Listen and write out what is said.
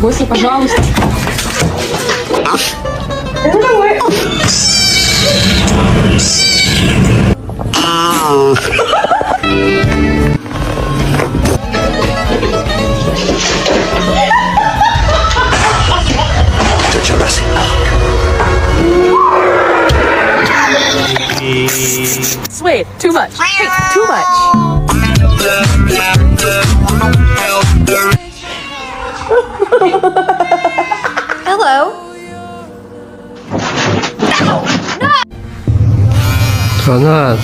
Гося, пожалуйста. Sweet, too much. Hey, too much. Hello. Granat.